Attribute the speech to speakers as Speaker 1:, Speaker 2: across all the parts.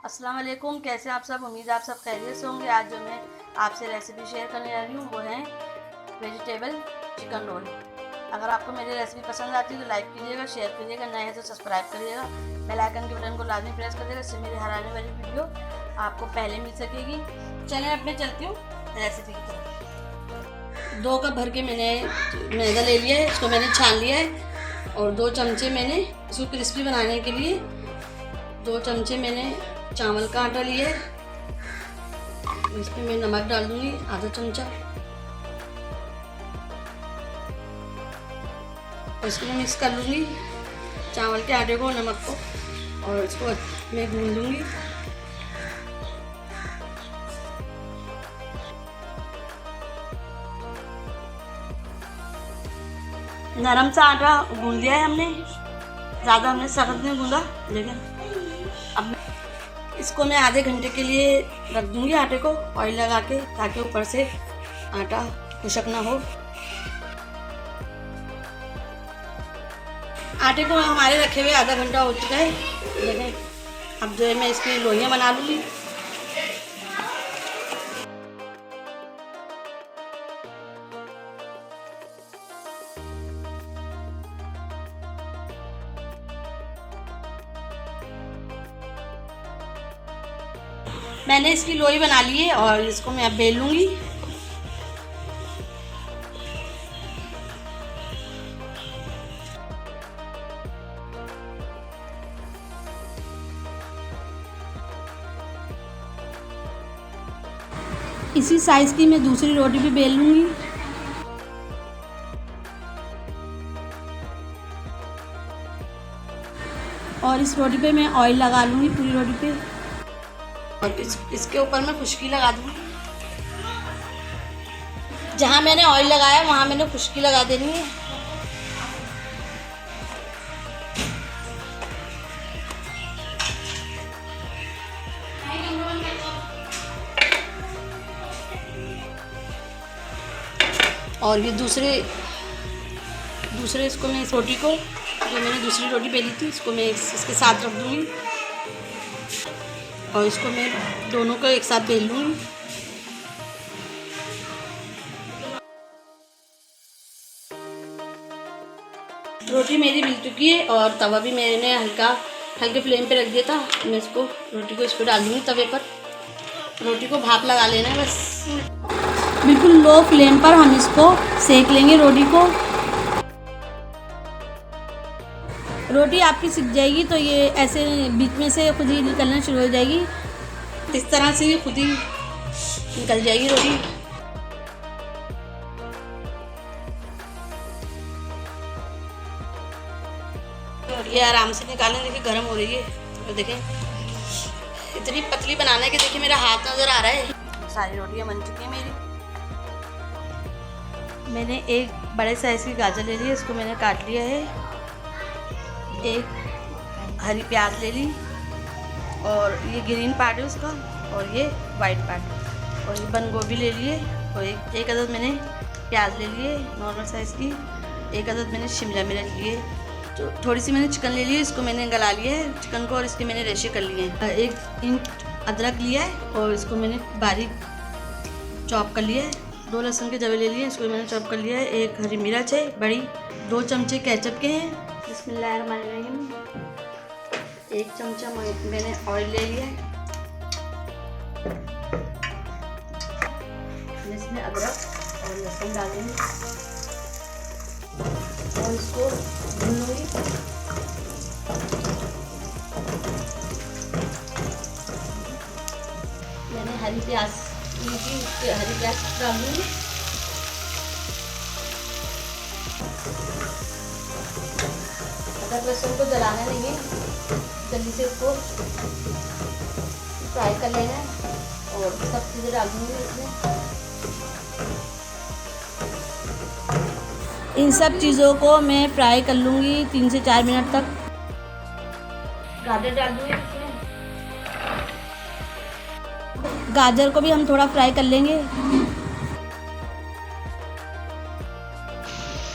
Speaker 1: अस्सलाम वालेकुम। कैसे आप सब? उम्मीद आप सब खैरियत से होंगे। आज जो मैं आपसे रेसिपी शेयर करने जा रही हूँ वो है वेजिटेबल चिकन रोल। अगर आपको मेरी रेसिपी पसंद आती है तो लाइक कीजिएगा, शेयर कीजिएगा, नए हैं तो सब्सक्राइब करिएगा, बेल आइकन के बटन को लाजमी प्रेस कर देगा, इससे मेरी हर आने वाली वीडियो आपको पहले मिल सकेगी। चलें अब मैं चलती हूँ रेसिपी की तरफ। 2 कप भर के मैंने मैदा ले लिया है, इसको मैंने छान लिया है। और 2 चमचे मैंने इसको क्रिस्पी बनाने के लिए 2 चमचे मैंने चावल का आटा लिया है। इसमें मैं नमक डाल दूंगी आधा चमचा। इसको मैं मिक्स कर लूँगी चावल के आटे को, नमक को, और इसको मैं गूंद लूँगी। नरम सा आटा गूंद लिया है हमने, ज़्यादा हमने सख्त नहीं गूंदा। लेकिन अब इसको मैं आधे घंटे के लिए रख दूंगी आटे को ऑयल लगा के, ताकि ऊपर से आटा खुशक ना हो। आटे को हमारे रखे हुए आधा घंटा हो चुका है। देखें अब जो है मैं इसकी लोइयाँ बना लूँगी। मैंने इसकी लोई बना ली है और इसको मैं अब बेल लूँगी। इसी साइज़ की मैं दूसरी रोटी भी बेल लूँगी। और इस रोटी पे मैं ऑयल लगा लूँगी पूरी रोटी पे, और इसके ऊपर मैं खुशकी लगा दूँगी। जहाँ मैंने ऑयल लगाया वहाँ मैंने खुशकी लगा देनी है। और ये दूसरे इसको मैं इस रोटी को, जो मैंने दूसरी रोटी बेली थी, इसको मैं इसके साथ रख दूँगी और इसको मैं दोनों को एक साथ बेल लूँगी। रोटी मेरी मिल चुकी है और तवा भी मैंने हल्के फ्लेम पे रख दिया था। मैं इसको रोटी को इस पर डाल दूँगी तवे पर। रोटी को भाप लगा लेना है बस, बिल्कुल लो फ्लेम पर हम इसको सेक लेंगे रोटी को। रोटी आपकी सिक जाएगी तो ये ऐसे बीच में से खुद ही निकलना शुरू हो जाएगी। इस तरह से ये खुद ही निकल जाएगी रोटी। और ये आराम से निकालें। देखिए गर्म हो रही है, तो देखें इतनी पतली बनाना है कि देखिए मेरा हाथ नज़र आ रहा है। सारी रोटियां बन चुकी हैं मेरी। मैंने एक बड़े साइज़ की गाजर ले ली है, इसको मैंने काट लिया है। एक हरी प्याज ले ली, और ये ग्रीन पार्ट है उसका, और ये वाइट पार्ट। और ये बंद गोभी ले लिए, और एक अदद मैंने प्याज ले लिए नॉर्मल साइज़ की। एक अदद मैंने शिमला मिर्च लिए। तो थोड़ी सी मैंने चिकन ले ली है, इसको मैंने गला लिया है चिकन को, और इसके मैंने रेशे कर लिए हैं। 1 इंच अदरक लिया है और इसको मैंने बारीक चॉप कर लिया है। 2 लहसुन के जवे ले लिए, इसको मैंने चॉप कर लिया है। 1 हरी मिर्च है बड़ी। 2 चमचे केचप के हैं। बिस्मिल्लाहिर्रहमानिर्रहीम। 1 चमचा मैंने ऑयल ले लिया है। इसमें अदरक और लहसुन डालेंगे और इसको भून लूँगी। मैंने हरी प्याज ली, हरी प्याज डाल दूँगी। अदरक लहसुन को जलाना नहीं है, जल्दी से इसको फ्राई कर लेना है। और सब चीज़ें डाल दूँगी इसमें। इन सब चीज़ों को मैं फ्राई कर लूँगी 3 से 4 मिनट तक। गाजर डाल दूँगी इसमें। गाजर को भी हम थोड़ा फ्राई कर लेंगे।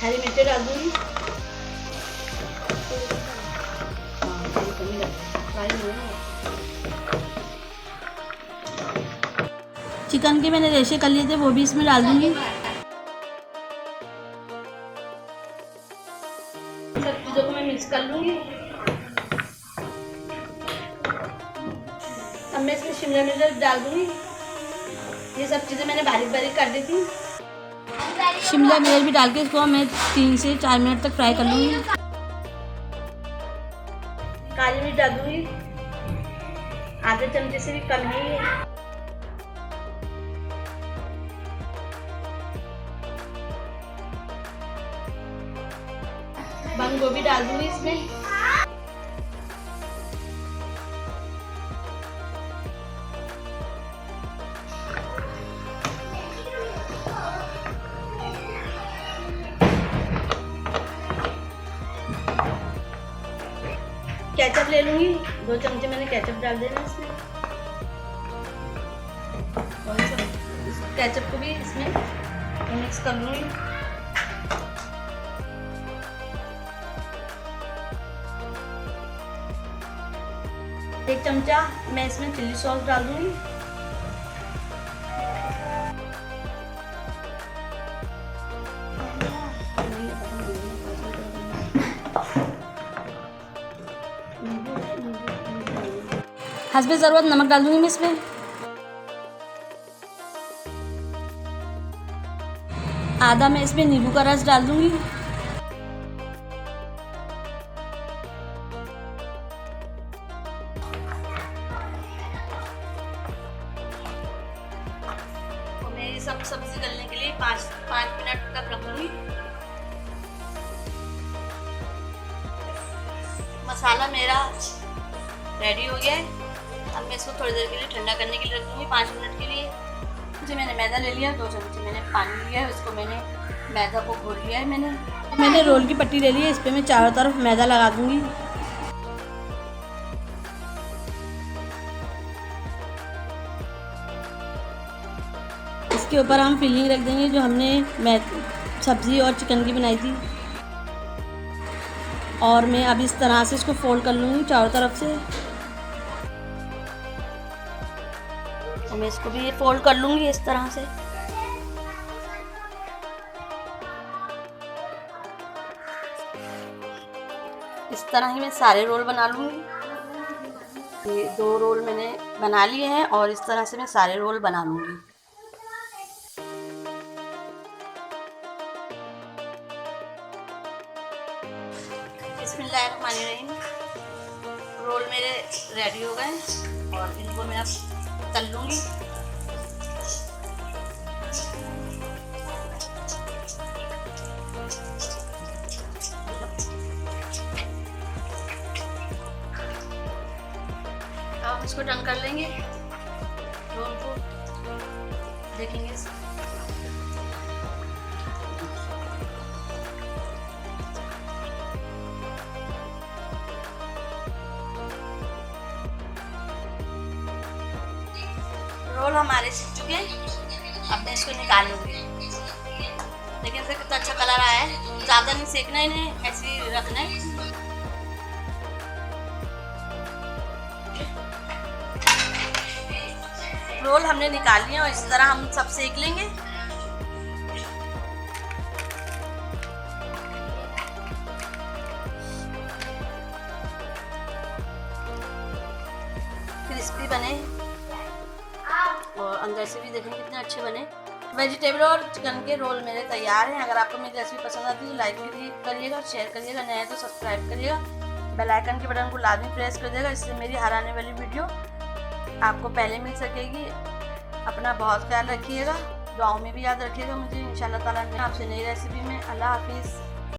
Speaker 1: हरी मिर्ची डाल दूँगी। फ्राई हो रहा है। चिकन के मैंने रेशे कर लिए थे, वो भी इसमें डाल दूँगी। सब चीज़ों को मैं मिक्स कर लूँगी। अब मैं इसमें शिमला मिर्च डाल दूँगी। ये सब चीज़ें मैंने बारीक बारीक कर दी थी। शिमला मिर्च भी डाल के इसको मैं 3 से 4 मिनट तक फ्राई कर लूँगी। काली मिर्च डाल दूँगी, आधे चमचे से भी कम है ये। बंद गोभी डाल दूँगी इसमें। केचप ले लूँगी, 2 चमचे मैंने केचप डाल देना इसमें। और इस केचप को भी इसमें मिक्स कर लूँगी। एक चमचा मैं इसमें चिल्ली सॉस डाल दूँगी। हस्बे ज़रूरत नमक डाल दूँगी मैं इसमें। आधा मैं इसमें नींबू का रस डाल दूँगी। और मैं ये सब सब्जी गलने के लिए 5 मिनट तक रख लूँगी। मसाला मेरा रेडी हो गया है। अब मैं इसको थोड़ी देर के लिए ठंडा करने के लिए रख दूँगी, 5 मिनट के लिए। जी मैंने मैदा ले लिया, 2 चमचे मैंने पानी लिया है, इसको मैंने मैदा को घोल लिया है। मैंने रोल की पट्टी ले ली है, इस पर मैं चारों तरफ मैदा लगा दूँगी। इसके ऊपर हम फिलिंग रख देंगे जो हमने सब्ज़ी और चिकन की बनाई थी। और मैं अब इस तरह से इसको फोल्ड कर लूँगी चारों तरफ से। और मैं इसको भी फोल्ड कर लूँगी इस तरह से। इस तरह ही मैं सारे रोल बना लूँगी। ये 2 रोल मैंने बना लिए हैं और इस तरह से मैं सारे रोल बना लूँगी। बिस्मिल्लाहिर्रहमानिर्रहीम। रोल मेरे रेडी हो गए और इनको मैं अब तल लूँगी। अब इसको टर्न कर लेंगे, रोल को देखेंगे। रोल हमारे सीख चुके हैं। अब मैं इसको निकाल लूँगी। देखिए इसका कितना अच्छा कलर आया है। ज़्यादा नहीं सेकना, इन्हें ऐसे ही रखना है। रोल हमने निकाल लिए और इस तरह हम सब सेक लेंगे। क्रिस्पी बने और अंदर से भी देखेंगे कितने अच्छे बने। वेजिटेबल और चिकन के रोल मेरे तैयार हैं। अगर आपको मेरी रेसिपी पसंद आती है तो लाइक करिएगा, शेयर करिएगा, नया है तो सब्सक्राइब करिएगा, बेल आइकन के बटन को लाजमी प्रेस कर देगा, इससे मेरी हर आने वाली वीडियो आपको पहले मिल सकेगी। अपना बहुत ख्याल रखिएगा, दुआओं में भी याद रखिएगा मुझे। इंशाल्लाह ताला आपसे नई रेसिपी में। अल्लाह हाफिज़।